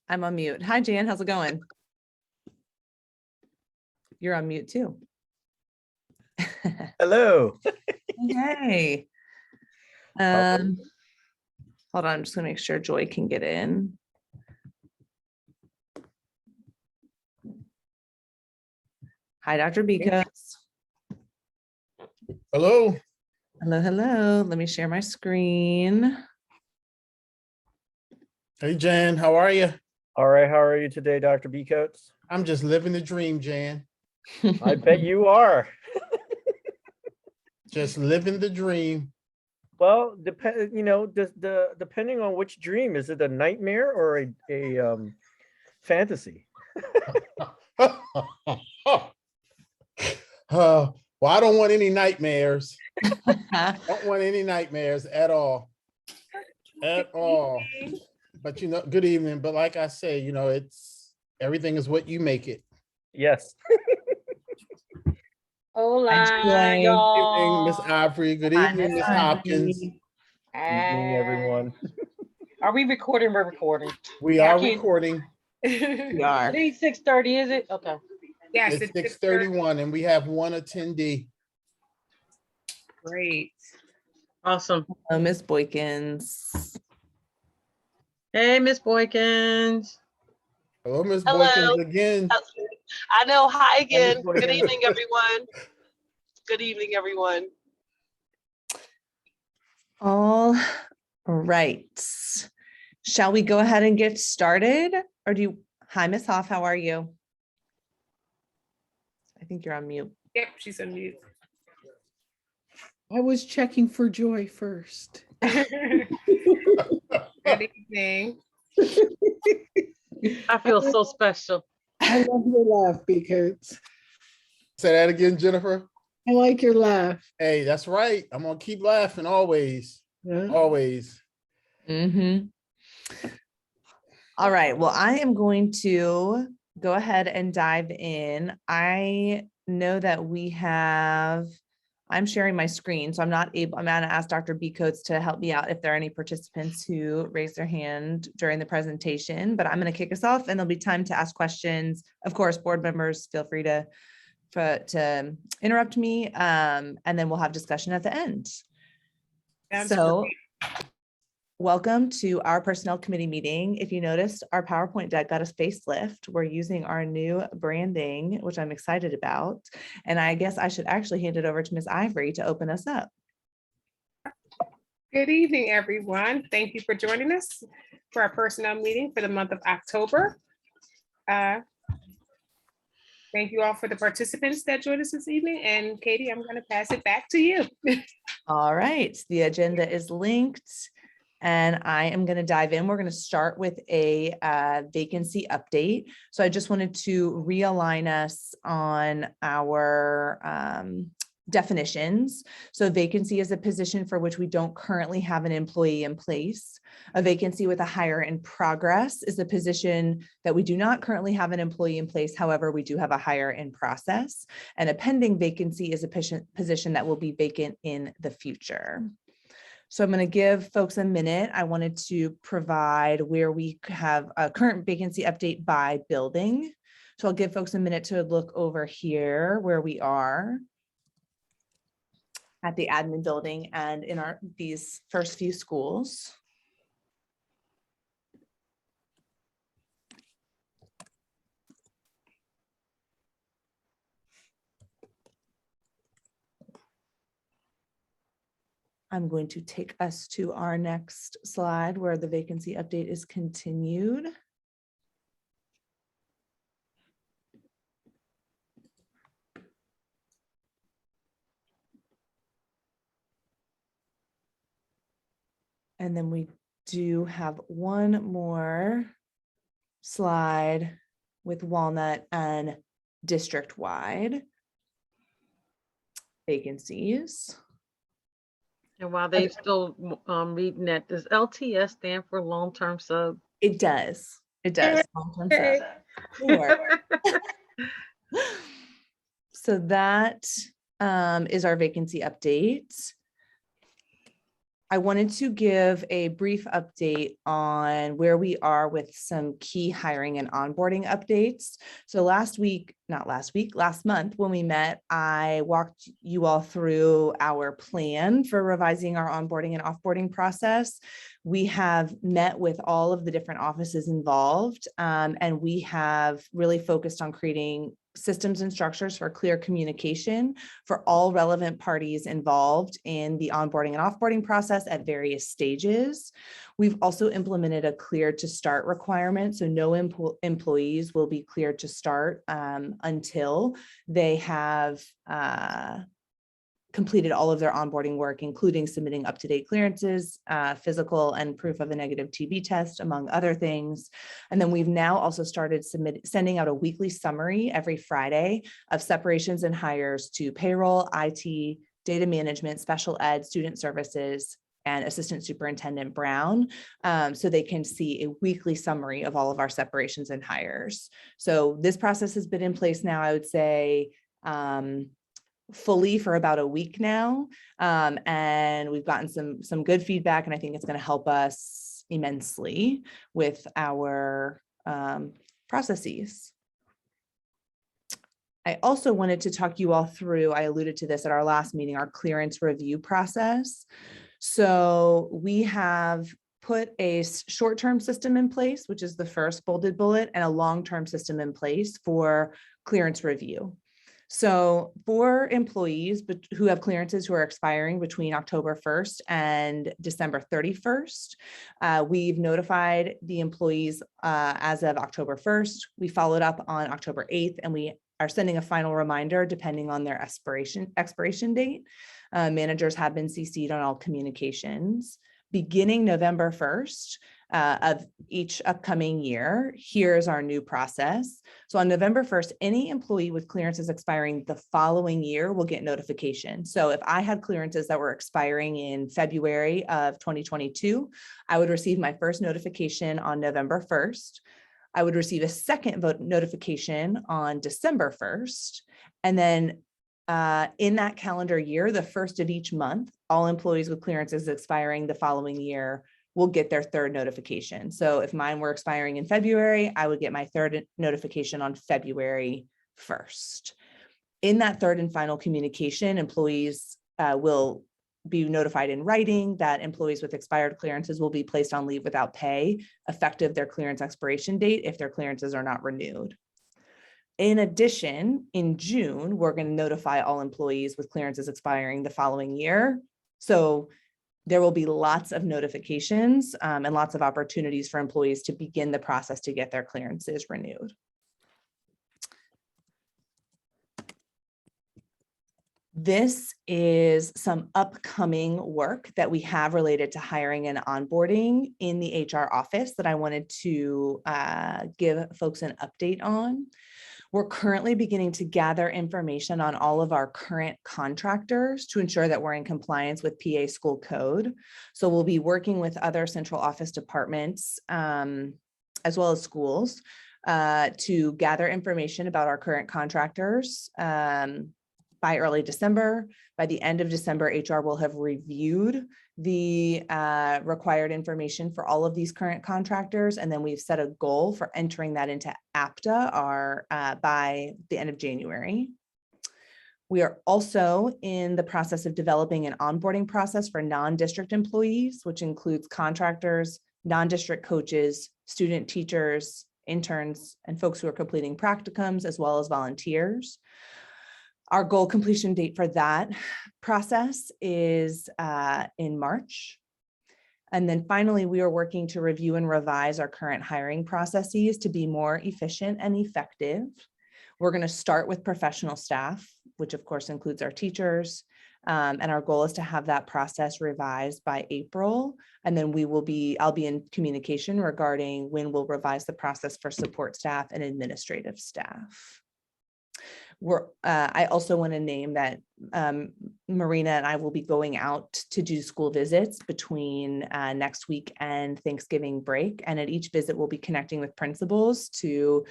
I'm on mute. Hi, Jan. How's it going? You're on mute too. Hello. Hey. Hold on. I'm just gonna make sure Joy can get in. Hi, Dr. Beacos. Hello. Hello, hello. Let me share my screen. Hey, Jan, how are you? All right. How are you today, Dr. B. Coates? I'm just living the dream, Jan. I bet you are. Just living the dream. Well, depending on which dream, is it a nightmare or a fantasy? Well, I don't want any nightmares. Don't want any nightmares at all. At all. But good evening. But like I say, it's everything is what you make it. Yes. Joy. Hola, Good evening, Miss y'all. Ivory. Good evening, Miss Hopkins. Evening, everyone. Are we recording? We're recording. We Yeah, I are can't- recording. We are. It ain't 6:30, is it? Okay. Yes, It's 6:31 and we have one attendee. great. Awesome. Hello, Miss Boykins. Hey, Miss Boykins. Hello, Miss Hello. Boykins again. I know. Hi again. Boykins. Good evening, everyone. Good evening, everyone. All right. Shall we go ahead and get started? Or do you, hi, Miss Hoff, how are you? I think you're on mute. Yep, she's on mute. I was checking for Joy first. Good evening. I feel so special. I love your laugh because Say that again, Jennifer. I like your laugh. Hey, that's right. I'm gonna keep laughing always. Yeah. Always. All right. Well, I am going to go ahead and dive in. I know that I'm sharing my screen, so I'm going to ask Dr. B. Coates to help me out if there are any participants who raise their hand during the presentation, but I'm going to kick us off and there'll be time to ask questions. Of course, board members, feel free to interrupt me, and then we'll have discussion at the end. Sounds So great. welcome to our personnel committee meeting. If you noticed, our PowerPoint deck got a facelift. We're using our new branding, which I'm excited about. And I guess I should actually hand it over to Ms. Ivory to open us up. Good evening, everyone. Thank you for joining us for our personnel meeting for the month of October. Thank you all for the participants that joined us this evening. And Katie, I'm going to pass it back to you. All right, the agenda is linked and I am going to dive in. We're going to start with a vacancy update. So I just wanted to realign us on our definitions. So vacancy is a position for which we don't currently have an employee in place. A vacancy with a hire in progress is a position that we do not currently have an employee in place. However, we do have a hire in process, and a pending vacancy is a position that will be vacant in the future. So I'm going to give folks a minute. I wanted to provide where we have a current vacancy update by building. So I'll give folks a minute to look over here where we are at the admin building and in these first few schools. I'm going to take us to our next slide where the vacancy update is continued. And then we do have one more slide with Walnut and district-wide vacancies. And while they still reading that, does LTS stand for long-term sub? It does. It does. Long-term sub. Sure. So that is our vacancy update. I wanted to give a brief update on where we are with some key hiring and onboarding updates. So last month when we met, I walked you all through our plan for revising our onboarding and offboarding process. We have met with all of the different offices involved, and we have really focused on creating systems and structures for clear communication for all relevant parties involved in the onboarding and offboarding process at various stages. We've also implemented a clear to start requirement, so no employees will be clear to start until they have completed all of their onboarding work, including submitting up-to-date clearances, physical and proof of a negative TB test, among other things. And then we've now also started sending out a weekly summary every Friday of separations and hires to payroll, IT, data management, special ed, student services, and Assistant Superintendent Brown, so they can see a weekly summary of all of our separations and hires. So this process has been in place now, I would say, fully for about a week now, and we've gotten some good feedback, and I think it's going to help us immensely with our processes. I also wanted to talk you all through, I alluded to this at our last meeting, our clearance review process. So we have put a short-term system in place, which is the first bolded bullet, and a long-term system in place for clearance review. So for employees who have clearances who are expiring between October 1st and December 31st, we've notified the employees as of October 1st. We followed up on October 8th, and we are sending a final reminder depending on their expiration date. Managers have been CC'd on all communications. Beginning November 1st of each upcoming year, here's our new process. So on November 1st, any employee with clearances expiring the following year will get notification. So if I had clearances that were expiring in February of 2022, I would receive my first notification on November 1st. I would receive a second notification on December 1st. And then in that calendar year, the first of each month, all employees with clearances expiring the following year will get their third notification. So if mine were expiring in February, I would get my third notification on February 1st. In that third and final communication, employees will be notified in writing that employees with expired clearances will be placed on leave without pay, effective their clearance expiration date if their clearances are not renewed. In addition, in June, we're going to notify all employees with clearances expiring the following year. So there will be lots of notifications and lots of opportunities for employees to begin the process to get their clearances renewed. This is some upcoming work that we have related to hiring and onboarding in the HR office that I wanted to give folks an update on. We're currently beginning to gather information on all of our current contractors to ensure that we're in compliance with PA school code. So we'll be working with other central office departments as well as schools to gather information about our current contractors. By early December, by the end of December, HR will have reviewed the required information for all of these current contractors. And then we've set a goal for entering that into APTA by the end of January. We are also in the process of developing an onboarding process for non-district employees, which includes contractors, non-district coaches, student teachers, interns, and folks who are completing practicums, as well as volunteers. Our goal completion date for that process is in March. And then finally, we are working to review and revise our current hiring processes to be more efficient and effective. We're going to start with professional staff, which of course includes our teachers. And our goal is to have that process revised by April. And then I'll be in communication regarding when we'll revise the process for support staff and administrative staff. I also want to name that Marina and I will be going out to do school visits between next week and Thanksgiving break. And at each visit, we'll be connecting with principals to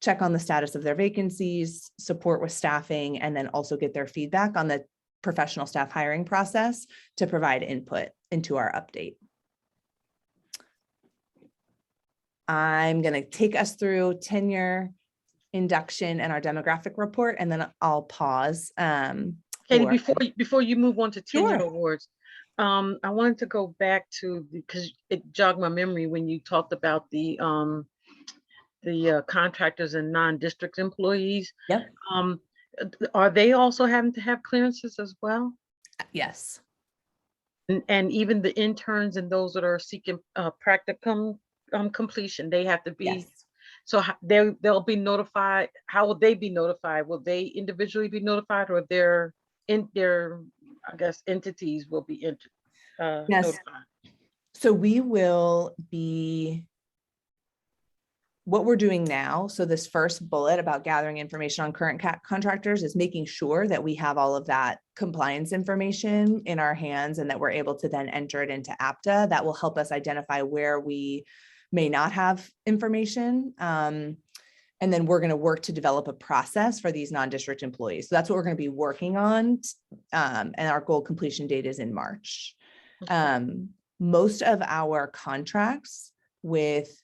check on the status of their vacancies, support with staffing, and then also get their feedback on the professional staff hiring process to provide input into our update. I'm going to take us through tenure, induction, and our demographic report, and then I'll pause. Katie, for- before you move on to tenure Sure. awards, I wanted to go back to, because it jogged my memory when you talked about the contractors and non-district employees. Yep. Are they also having to have clearances as well? Yes. And even the interns and those that are seeking practicum completion, they have to be. Yes. So they'll be notified. How will they be notified? Will they individually be notified, or their I guess entities will be Yes. notified? So we will be, what we're doing now, so this first bullet about gathering information on current contractors is making sure that we have all of that compliance information in our hands and that we're able to then enter it into APTA. That will help us identify where we may not have information. And then we're going to work to develop a process for these non-district employees. So that's what we're going to be working on. And our goal completion date is in March. Most of our contracts with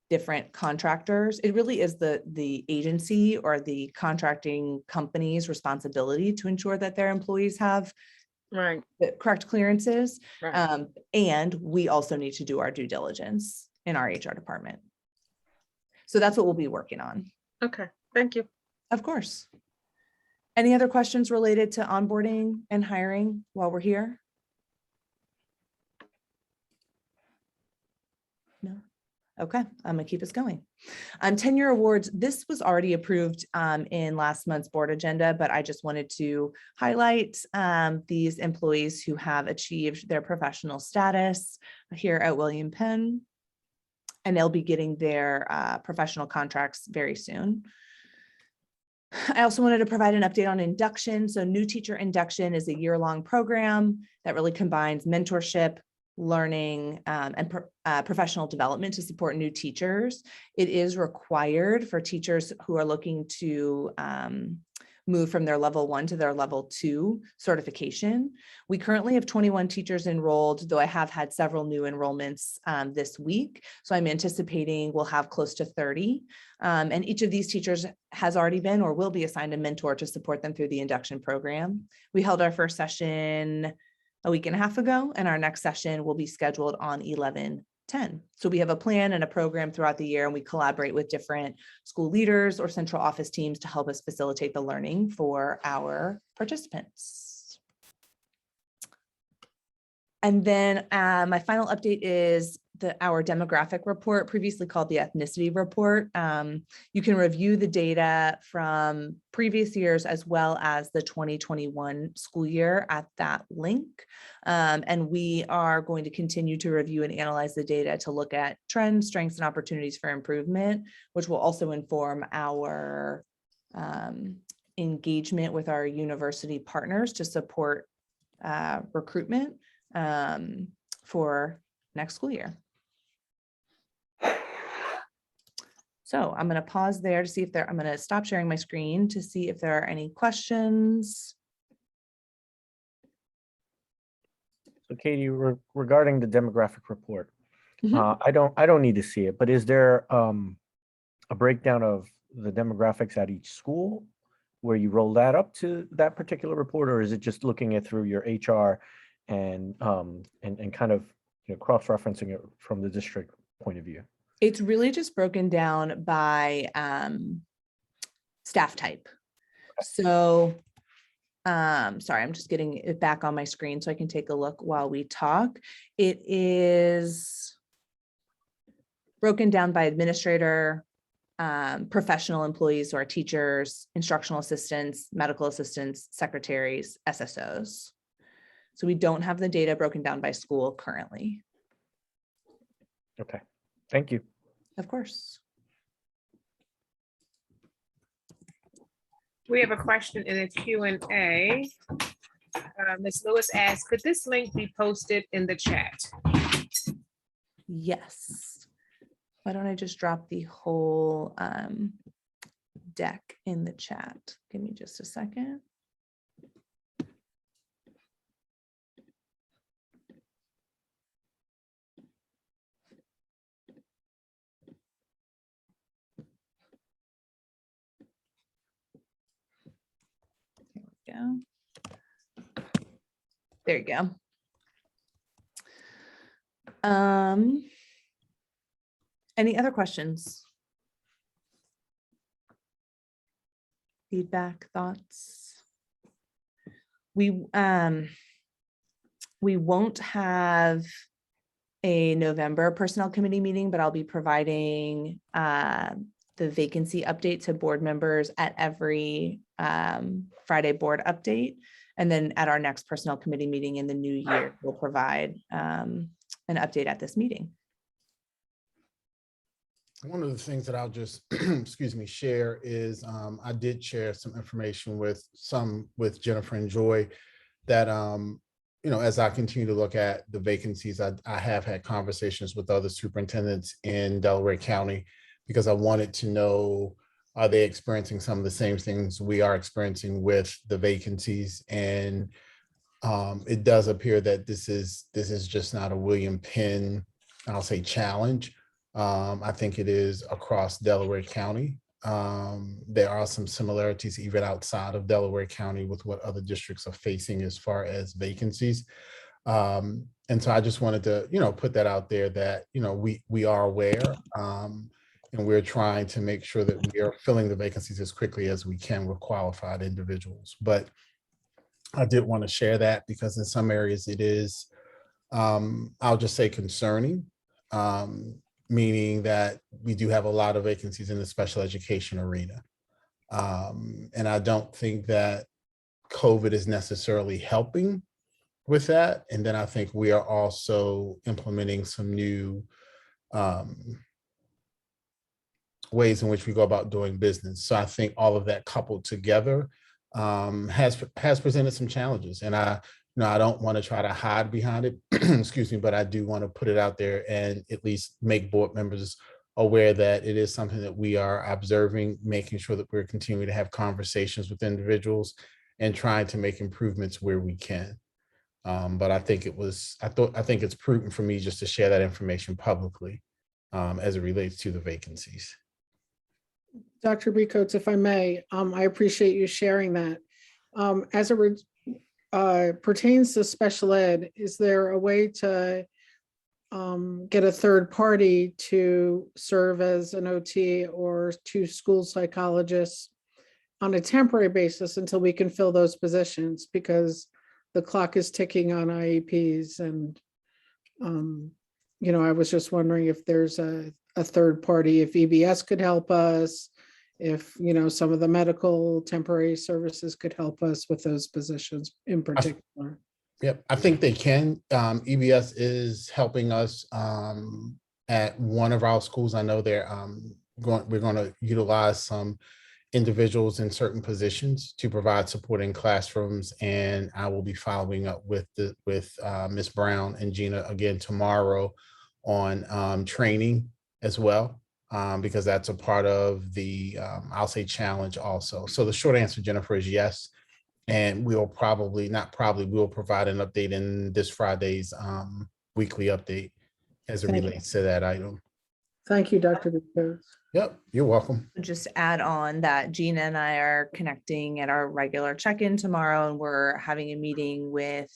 different contractors, it really is the agency or the contracting company's responsibility to ensure that their employees have Right. the correct clearances. Right. And we also need to do our due diligence in our HR department. So that's what we'll be working on. Okay. Thank you. Of course. Any other questions related to onboarding and hiring while we're here? No. Okay, I'm gonna keep us going. Tenure awards, this was already approved in last month's board agenda, but I just wanted to highlight these employees who have achieved their professional status here at William Penn. And they'll be getting their professional contracts very soon. I also wanted to provide an update on induction. So new teacher induction is a year-long program that really combines mentorship, learning, and professional development to support new teachers. It is required for teachers who are looking to move from their level 1 to their level 2 certification. We currently have 21 teachers enrolled, though I have had several new enrollments this week. So I'm anticipating we'll have close to 30. And each of these teachers has already been or will be assigned a mentor to support them through the induction program. We held our first session a week and a half ago, and our next session will be scheduled on 11/10. So we have a plan and a program throughout the year, and we collaborate with different school leaders or central office teams to help us facilitate the learning for our participants. And then my final update is our demographic report, previously called the Ethnicity Report. You can review the data from previous years as well as the 2021 school year at that link. And we are going to continue to review and analyze the data to look at trends, strengths, and opportunities for improvement, which will also inform our engagement with our university partners to support recruitment for next school year. So I'm going to pause there to see if I'm going to stop sharing my screen to see if there are any questions. So Katie, regarding the demographic report, Mhm. I don't need to see it, but is there a breakdown of the demographics at each school where you roll that up to that particular report, or is it just looking at through your HR and kind of cross-referencing it from the district point of view? It's really just broken down by staff type. So, sorry, I'm just getting it back on my screen so I can take a look while we talk. It is broken down by administrator, professional employees, or teachers, instructional assistants, medical assistants, secretaries, SSOs. So we don't have the data broken down by school currently. Okay, thank you. Of course. We have a question in the Q&A. Ms. Lewis asked, could this link be posted in the chat? Yes. Why don't I just drop the whole deck in the chat? Give me just a second. go. There you go. Any other questions? Feedback, thoughts? We won't have a November personnel committee meeting, but I'll be providing the vacancy update to board members at every Friday board update. And then at our next personnel committee meeting in the new year, we'll provide an update at this meeting. One of the things that I'll just, excuse me, share is I did share some information with Jennifer and Joy that, as I continue to look at the vacancies, I have had conversations with other superintendents in Delaware County because I wanted to know, are they experiencing some of the same things we are experiencing with the vacancies? And it does appear that this is just not a William Penn, I'll say, challenge. I think it is across Delaware County. There are some similarities even outside of Delaware County with what other districts are facing as far as vacancies. And so I just wanted to, put that out there that, we are aware and we're trying to make sure that we are filling the vacancies as quickly as we can with qualified individuals. But I did want to share that because in some areas it is, I'll just say, concerning. Meaning that we do have a lot of vacancies in the special education arena. And I don't think that COVID is necessarily helping with that. And then I think we are also implementing some new ways in which we go about doing business. So I think all of that coupled together has presented some challenges. And I don't want to try to hide behind it, excuse me, but I do want to put it out there and at least make board members aware that it is something that we are observing, making sure that we're continuing to have conversations with individuals and trying to make improvements where we can. But I think it's prudent for me just to share that information publicly as it relates to the vacancies. Dr. B. Coates, if I may, I appreciate you sharing that. As it pertains to special ed, is there a way to get a third party to serve as an OT or two school psychologists on a temporary basis until we can fill those positions? Because the clock is ticking on IEPs, and I was just wondering if there's a third party, if EBS could help us, if some of the medical temporary services could help us with those positions in particular. Yep, I think they can. EBS is helping us at one of our schools. I know we're going to utilize some individuals in certain positions to provide support in classrooms, and I will be following up with Ms. Brown and Gina again tomorrow on training as well. Because that's a part of the, I'll say, challenge also. So the short answer, Jennifer, is yes. And we'll we'll provide an update in this Friday's weekly update as it relates to that item. Thank you, Dr. Coates. Yep, you're welcome. Just add on that Gina and I are connecting at our regular check-in tomorrow, and we're having a meeting with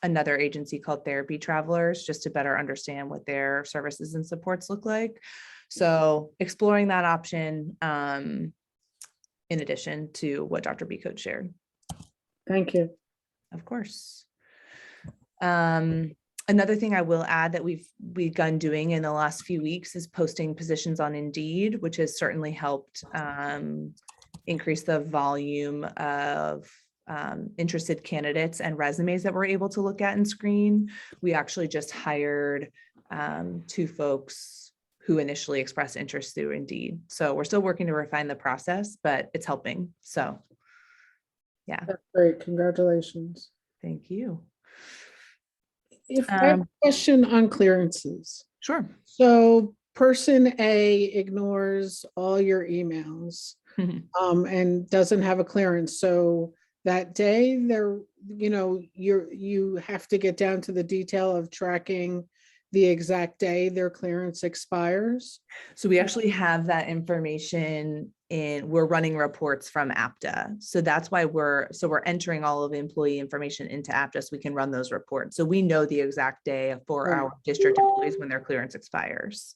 another agency called Therapy Travelers, just to better understand what their services and supports look like. So exploring that option in addition to what Dr. B. Coates shared. Thank you. Of course. Another thing I will add that we've begun doing in the last few weeks is posting positions on Indeed, which has certainly helped increase the volume of interested candidates and resumes that we're able to look at and screen. We actually just hired 2 folks who initially expressed interest through Indeed. So we're still working to refine the process, but it's helping. So yeah. That's great. Congratulations. Thank you. If I have a question on clearances. Sure. So person A ignores all your emails and doesn't have a clearance. So that day you have to get down to the detail of tracking the exact day their clearance expires? So we actually have that information we're running reports from APTA. So that's why we're entering all of the employee information into APTA so we can run those reports. So we know the exact day for Right. our district employees when their clearance expires.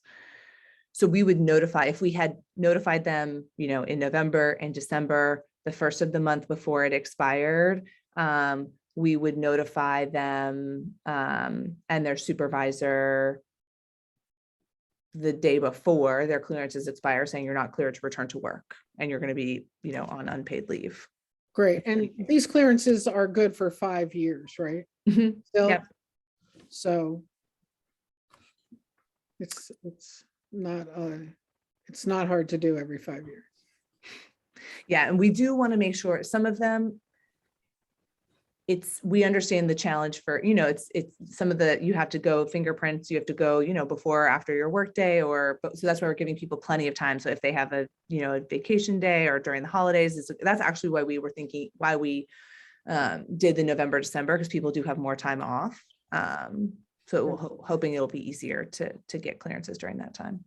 So we would notify, if we had notified them, in November and December, the first of the month before it expired, we would notify them and their supervisor the day before their clearances expire, saying you're not cleared to return to work and you're going to be, on unpaid leave. Great. And these clearances are good for 5 years, right? Mhm. Still? Yep. So it's not hard to do every 5 years. Yeah, and we do want to make sure some of them, we understand the challenge for, it's some of the, you have to go fingerprints, you have to go, before or after your workday, so that's why we're giving people plenty of time. So if they have a, a vacation day or during the holidays, that's actually why we were thinking, why we did the November, December, because people do have more time off. So hoping it'll be easier to get clearances during that time.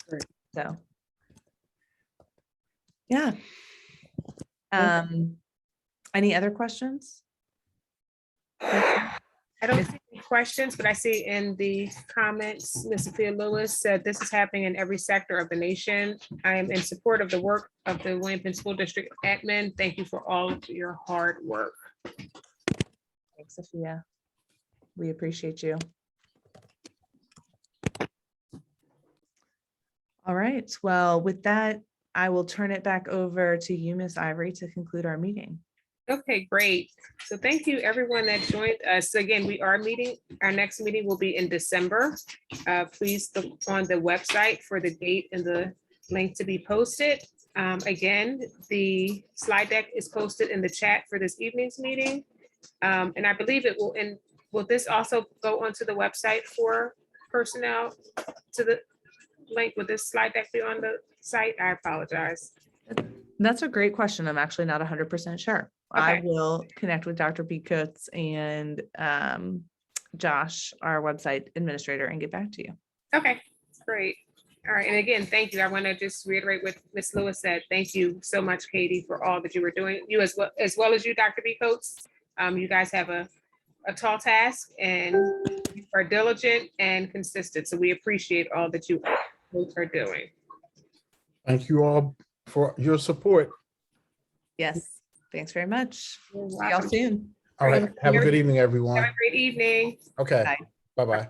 Great. So, yeah. Any other questions? I don't see any questions, but I see in the comments, Ms. Sophia Lewis said, this is happening in every sector of the nation. I am in support of the work of the Wilmington School District admin. Thank you for all of your hard work. Thanks, Sophia. We appreciate you. All right, well, with that, I will turn it back over to you, Ms. Ivory, to conclude our meeting. Okay, great. So thank you everyone that joined us. Again, we are meeting, our next meeting will be in December. Please look on the website for the date and the link to be posted. Again, the slide deck is posted in the chat for this evening's meeting. And I believe it will, and will this also go onto the website for personnel to the link? Will this slide deck be on the site? I apologize. That's a great question. I'm actually not 100% sure. I Okay. will connect with Dr. B. Coates and Josh, our website administrator, and get back to you. Okay, great. All right, and again, thank you. I want to just reiterate what Ms. Lewis said. Thank you so much, Katie, for all that you were doing. You as well as you, Dr. B. Coates. You guys have a tall task and you are diligent and consistent. So we appreciate all that you both are doing. Thank you all for your support. Yes, thanks very much. You're See y'all welcome. soon. All right. Have a good evening, everyone. Have a great evening. Okay. Bye. Bye-bye.